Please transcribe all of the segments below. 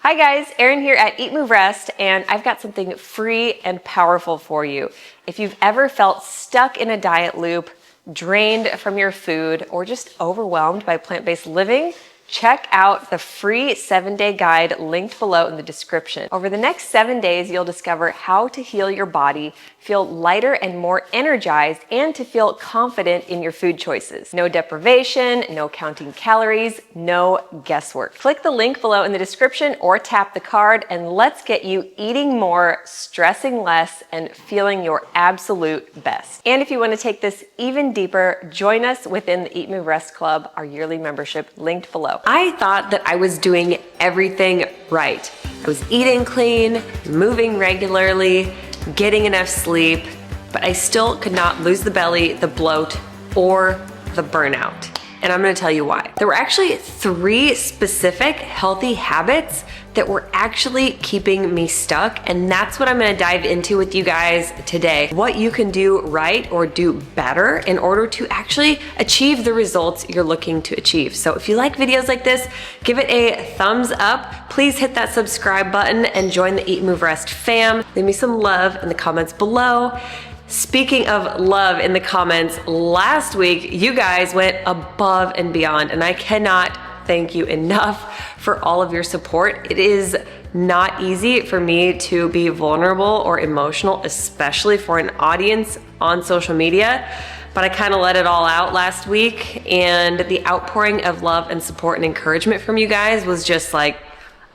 Hi guys, Erin here at EatMoveRest, and I've got something free and powerful for you. If you've ever felt stuck in a diet loop, drained from your food, or just overwhelmed by plant-based living, check out the free 7-day guide linked below in the description. Over the next 7 days, you'll discover how to heal your body, feel lighter and more energized, and to feel confident in your food choices. No deprivation, no counting calories, no guesswork. Click the link below in the description or tap the card, and let's get you eating more, stressing less, and feeling your absolute best. And if you want to take this even deeper, join us within the EatMoveRest Club, our yearly membership linked below. I thought that I was doing everything right. I was eating clean, moving regularly, getting enough sleep, but I still could not lose the belly, the bloat, or the burnout. And I'm gonna tell you why. There were actually 3 specific healthy habits that were actually keeping me stuck, and that's what I'm gonna dive into with you guys today. What you can do right or do better in order to actually achieve the results you're looking to achieve. So if you like videos like this, give it a thumbs up. Please hit that subscribe button and join the EatMoveRest fam. Leave me some love in the comments below. Speaking of love in the comments, last week you guys went above and beyond, and I cannot thank you enough for all of your support. It is not easy for me to be vulnerable or emotional, especially for an audience on social media, but I kind of let it all out last week, and the outpouring of love and support and encouragement from you guys was just like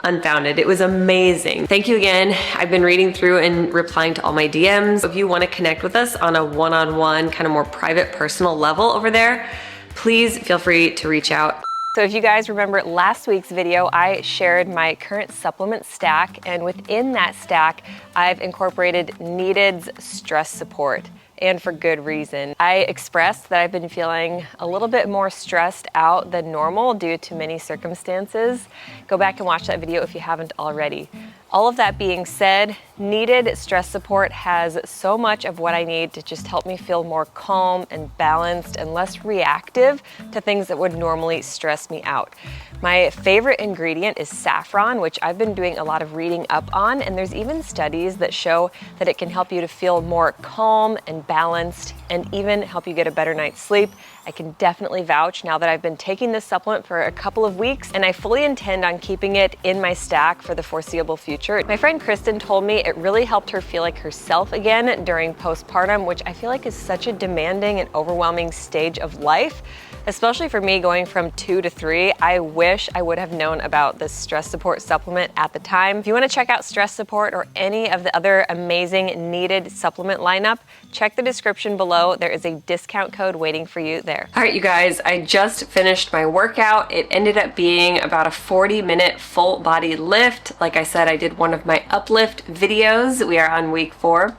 unfounded. It was amazing. Thank you again. I've been reading through and replying to all my DMs. If you want to connect with us on a one-on-one, kind of more private, personal level over there, please feel free to reach out. So if you guys remember last week's video, I shared my current supplement stack, and within that stack, I've incorporated Needed's stress support. And for good reason. I expressed that I've been feeling a little bit more stressed out than normal due to many circumstances. Go back and watch that video if you haven't already. All of that being said, Needed stress support has so much of what I need to just help me feel more calm and balanced and less reactive to things that would normally stress me out. My favorite ingredient is saffron, which I've been doing a lot of reading up on, and there's even studies that show that it can help you to feel more calm and balanced and even help you get a better night's sleep. I can definitely vouch now that I've been taking this supplement for a couple of weeks, and I fully intend on keeping it in my stack for the foreseeable future. My friend Kristen told me it really helped her feel like herself again during postpartum, which I feel like is such a demanding and overwhelming stage of life. Especially for me going from 2 to 3, I wish I would have known about this stress support supplement at the time. If you want to check out stress support or any of the other amazing Needed supplement lineup, check the description below. There is a discount code waiting for you there. All right, you guys, I just finished my workout. It ended up being about a 40-minute full body lift. Like I said, I did one of my uplift videos. We are on week 4.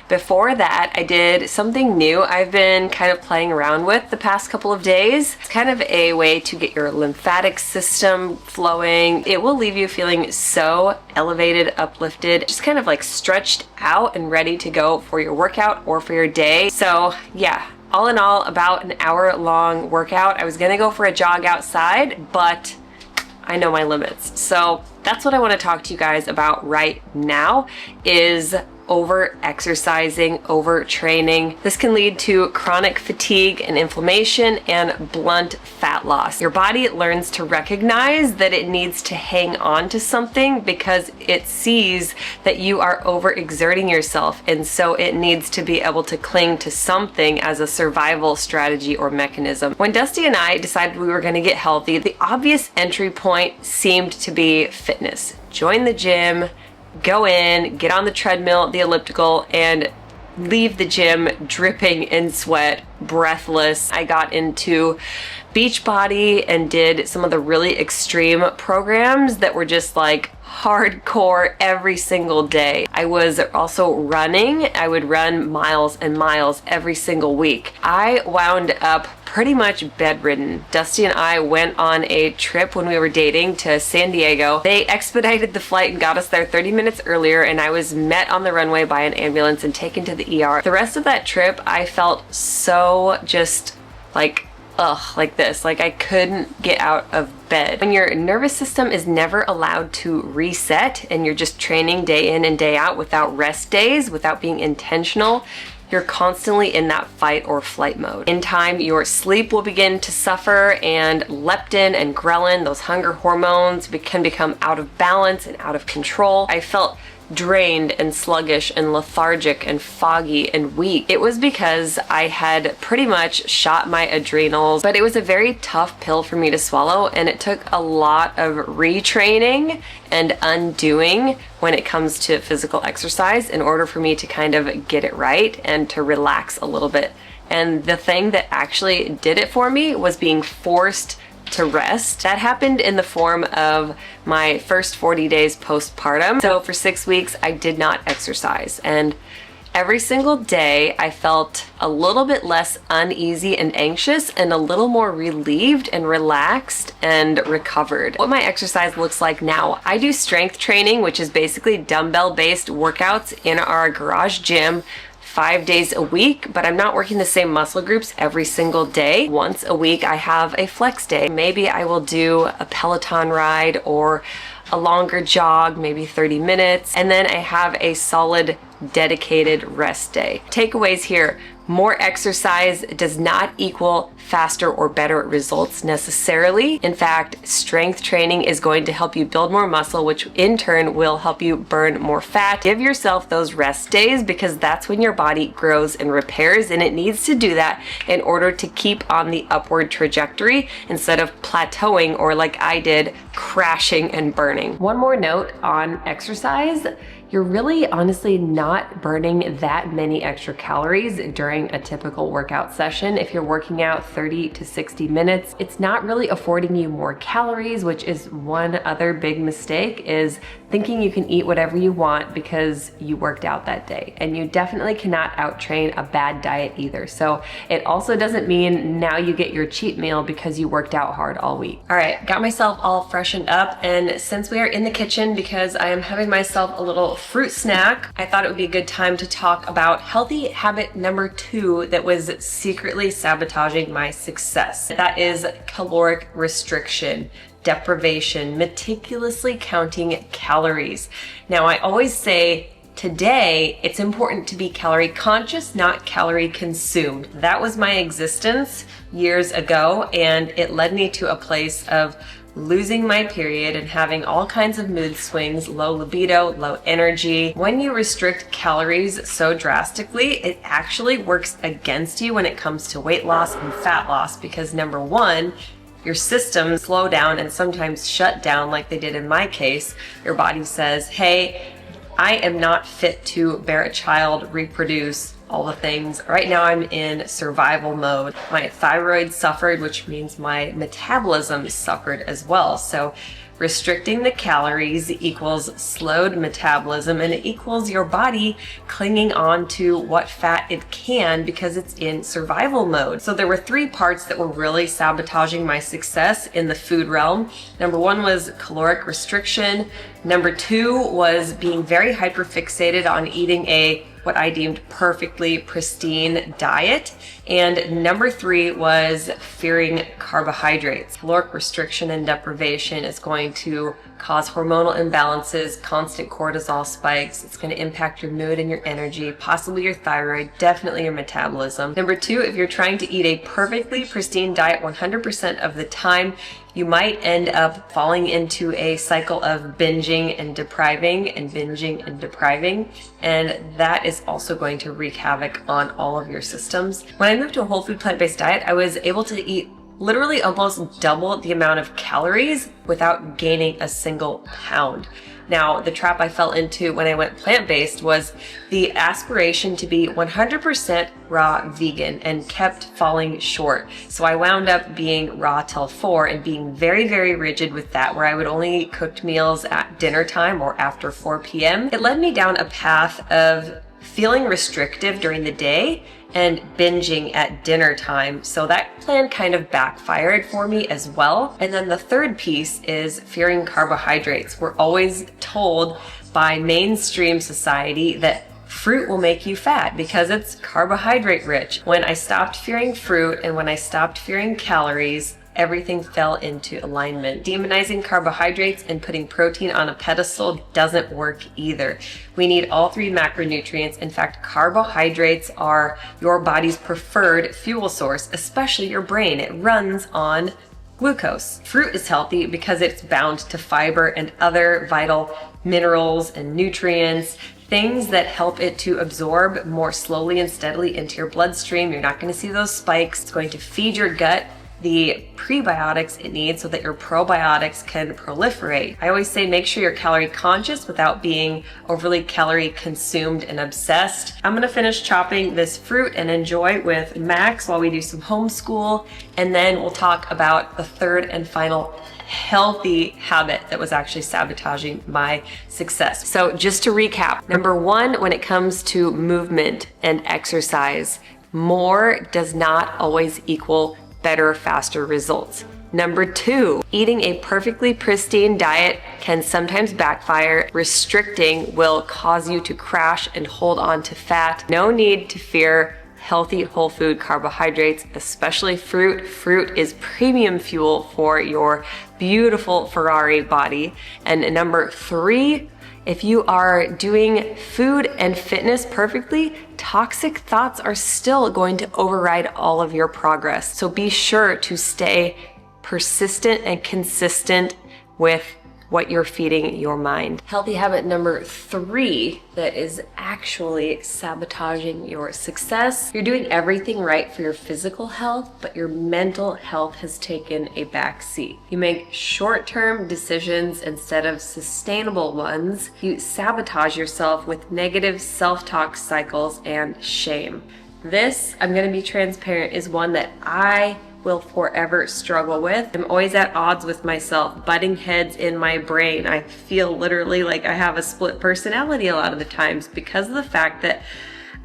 Before that, I did something new I've been kind of playing around with the past couple of days. It's kind of a way to get your lymphatic system flowing. It will leave you feeling so elevated, uplifted, just kind of like stretched out and ready to go for your workout or for your day. So yeah, all in all, about an hour-long workout. I was gonna go for a jog outside, but I know my limits. So that's what I want to talk to you guys about right now is over exercising, over training. This can lead to chronic fatigue and inflammation and blunt fat loss. Your body learns to recognize that it needs to hang on to something because it sees that you are overexerting yourself, and so it needs to be able to cling to something as a survival strategy or mechanism. When Dusty and I decided we were going to get healthy, the obvious entry point seemed to be fitness. Join the gym, go in, get on the treadmill, the elliptical, and leave the gym dripping in sweat, breathless. I got into Beachbody and did some of the really extreme programs that were just like hardcore every single day. I was also running. I would run miles and miles every single week. I wound up pretty much bedridden. Dusty and I went on a trip when we were dating to San Diego. They expedited the flight and got us there 30 minutes earlier, and I was met on the runway by an ambulance and taken to the ER. The rest of that trip, I felt so just like like this. Like I couldn't get out of bed. When your nervous system is never allowed to reset and you're just training day in and day out without rest days, without being intentional, you're constantly in that fight or flight mode. In time, your sleep will begin to suffer, and leptin and ghrelin, those hunger hormones, can become out of balance and out of control. I felt drained and sluggish and lethargic and foggy and weak. It was because I had pretty much shot my adrenals, but it was a very tough pill for me to swallow, and it took a lot of retraining and undoing when it comes to physical exercise in order for me to kind of get it right and to relax a little bit. And the thing that actually did it for me was being forced to rest. That happened in the form of my first 40 days postpartum. So for 6 weeks, I did not exercise. And every single day, I felt a little bit less uneasy and anxious and a little more relieved and relaxed and recovered. What my exercise looks like now, I do strength training, which is basically dumbbell-based workouts in our garage gym 5 days a week, but I'm not working the same muscle groups every single day. Once a week, I have a flex day. Maybe I will do a Peloton ride or a longer jog, maybe 30 minutes, and then I have a solid dedicated rest day. Takeaways here: more exercise does not equal faster or better results necessarily. In fact, strength training is going to help you build more muscle, which in turn will help you burn more fat. Give yourself those rest days because that's when your body grows and repairs, and it needs to do that in order to keep on the upward trajectory instead of plateauing or, like I did, crashing and burning. One more note on exercise. You're really honestly not burning that many extra calories during a typical workout session. If you're working out 30 to 60 minutes, it's not really affording you more calories, which is one other big mistake, is thinking you can eat whatever you want because you worked out that day. And you definitely cannot out-train a bad diet either. So it also doesn't mean now you get your cheat meal because you worked out hard all week. All right, got myself all freshened up, and since we are in the kitchen because I am having myself a little fruit snack, I thought it would be a good time to talk about healthy habit number 2 that was secretly sabotaging my success. That is caloric restriction, deprivation, meticulously counting calories. Now, I always say today it's important to be calorie conscious, not calorie consumed. That was my existence years ago, and it led me to a place of losing my period and having all kinds of mood swings, low libido, low energy. When you restrict calories so drastically, it actually works against you when it comes to weight loss and fat loss because, number one, your systems slow down and sometimes shut down like they did in my case. Your body says, hey, I am not fit to bear a child, reproduce, all the things. Right now I'm in survival mode. My thyroid suffered, which means my metabolism suffered as well. So restricting the calories equals slowed metabolism, and it equals your body clinging on to what fat it can because it's in survival mode. So there were 3 parts that were really sabotaging my success in the food realm. Number 1 was caloric restriction. Number 2 was being very hyperfixated on eating what I deemed perfectly pristine diet. And number 3 was fearing carbohydrates. Caloric restriction and deprivation is going to cause hormonal imbalances, constant cortisol spikes. It's going to impact your mood and your energy, possibly your thyroid, definitely your metabolism. Number 2, if you're trying to eat a perfectly pristine diet 100% of the time, you might end up falling into a cycle of binging and depriving and binging and depriving, and that is also going to wreak havoc on all of your systems. When I moved to a whole food plant-based diet, I was able to eat literally almost double the amount of calories without gaining a single pound. Now, the trap I fell into when I went plant-based was the aspiration to be 100% raw vegan and kept falling short. So I wound up being raw till 4 and being very, very rigid with that, where I would only eat cooked meals at dinner time or after 4 p.m. It led me down a path of feeling restrictive during the day and binging at dinner time. So that plan kind of backfired for me as well. And then the third piece is fearing carbohydrates. We're always told by mainstream society that Fruit will make you fat because it's carbohydrate rich. When I stopped fearing fruit and when I stopped fearing calories, everything fell into alignment. Demonizing carbohydrates and putting protein on a pedestal doesn't work either. We need all three macronutrients. In fact, carbohydrates are your body's preferred fuel source, especially your brain. It runs on glucose. Fruit is healthy because it's bound to fiber and other vital minerals and nutrients, things that help it to absorb more slowly and steadily into your bloodstream. You're not going to see those spikes. It's going to feed your gut the prebiotics it needs so that your probiotics can proliferate. I always say make sure you're calorie conscious without being overly calorie consumed and obsessed. I'm gonna finish chopping this fruit and enjoy with Max while we do some homeschool, and then we'll talk about the third and final healthy habit that was actually sabotaging my success. So just to recap, number one, when it comes to movement and exercise, more does not always equal better, faster results. Number two, eating a perfectly pristine diet can sometimes backfire. Restricting will cause you to crash and hold on to fat. No need to fear healthy whole food carbohydrates, especially fruit. Fruit is premium fuel for your beautiful Ferrari body. And number three, if you are doing food and fitness perfectly, toxic thoughts are still going to override all of your progress. So be sure to stay persistent and consistent with what you're feeding your mind. Healthy habit number three that is actually sabotaging your success. You're doing everything right for your physical health, but your mental health has taken a back seat. You make short-term decisions instead of sustainable ones. You sabotage yourself with negative self-talk cycles and shame. This, I'm gonna be transparent, is one that I will forever struggle with. I'm always at odds with myself, butting heads in my brain. I feel literally like I have a split personality a lot of the times because of the fact that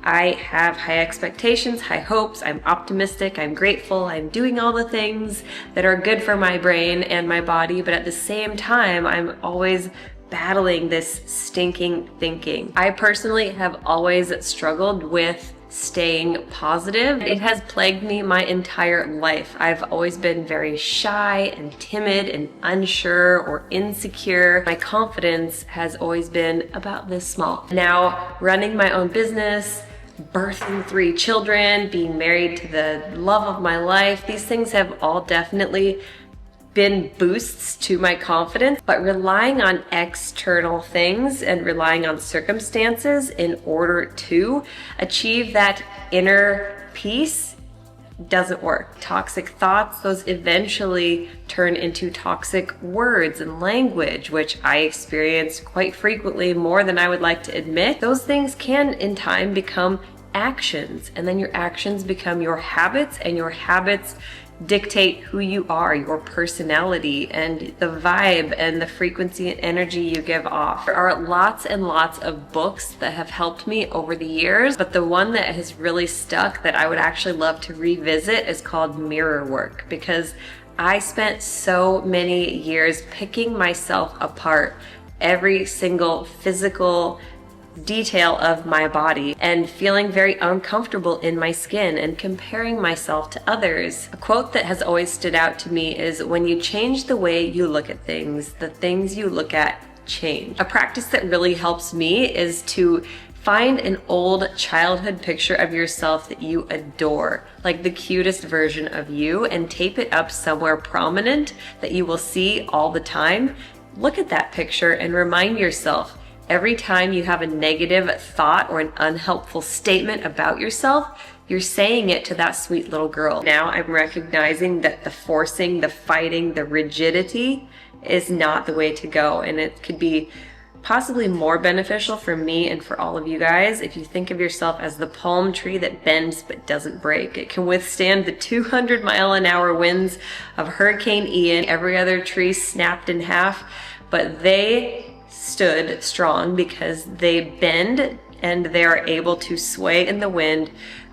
I have high expectations, high hopes, I'm optimistic, I'm grateful, I'm doing all the things that are good for my brain and my body, but at the same time, I'm always battling this stinking thinking. I personally have always struggled with staying positive. It has plagued me my entire life. I've always been very shy and timid and unsure or insecure. My confidence has always been about this small. Now, running my own business, birthing 3 children, being married to the love of my life, these things have all definitely been boosts to my confidence, but relying on external things and relying on circumstances in order to achieve that inner peace doesn't work. Toxic thoughts, those eventually turn into toxic words and language, which I experience quite frequently, more than I would like to admit. Those things can in time become actions, and then your actions become your habits, and your habits dictate who you are, your personality, and the vibe and the frequency and energy you give off. There are lots and lots of books that have helped me over the years, but the one that has really stuck that I would actually love to revisit is called Mirror Work, because I spent so many years picking myself apart, every single physical detail of my body, and feeling very uncomfortable in my skin and comparing myself to others. A quote that has always stood out to me is, when you change the way you look at things, the things you look at change. A practice that really helps me is to find an old childhood picture of yourself that you adore, like the cutest version of you, and tape it up somewhere prominent that you will see all the time. Look at that picture and remind yourself, every time you have a negative thought or an unhelpful statement about yourself, you're saying it to that sweet little girl. Now I'm recognizing that the forcing, the fighting, the rigidity is not the way to go, and it could be possibly more beneficial for me and for all of you guys if you think of yourself as the palm tree that bends but doesn't break. It can withstand the 200-mile-an-hour winds of Hurricane Ian. Every other tree snapped in half, but they stood strong because they bend and they are able to sway in the wind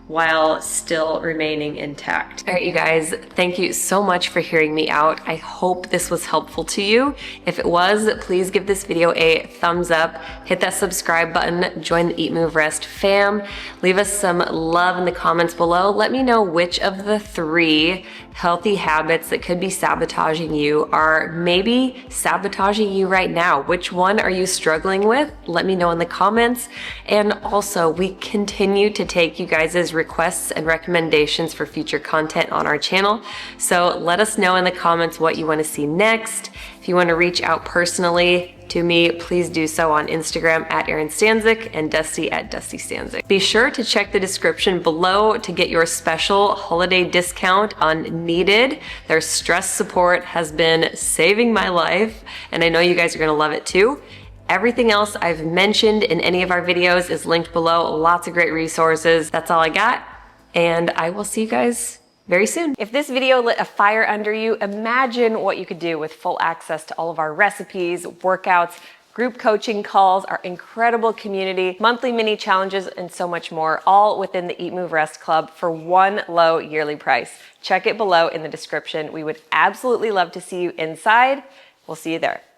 while still remaining intact. All right, you guys, thank you so much for hearing me out. I hope this was helpful to you. If it was, please give this video a thumbs up, hit that subscribe button, join the EatMoveRest fam, leave us some love in the comments below. Let me know which of the 3 healthy habits that could be sabotaging you are maybe sabotaging you right now. Which one are you struggling with? Let me know in the comments. And also, we continue to take you guys' requests and recommendations for future content on our channel. So let us know in the comments what you want to see next. If you want to reach out personally to me, please do so on Instagram at Erin Stanzik and Dusty at Dusty Stanzik. Be sure to check the description below to get your special holiday discount on Needed. Their stress support has been saving my life, and I know you guys are gonna love it too. Everything else I've mentioned in any of our videos is linked below. Lots of great resources. That's all I got, and I will see you guys very soon. If this video lit a fire under you, imagine what you could do with full access to all of our recipes, workouts, group coaching calls, our incredible community, monthly mini challenges, and so much more, all within the EatMoveRest Club for one low yearly price. Check it below in the description. We would absolutely love to see you inside. We'll see you there.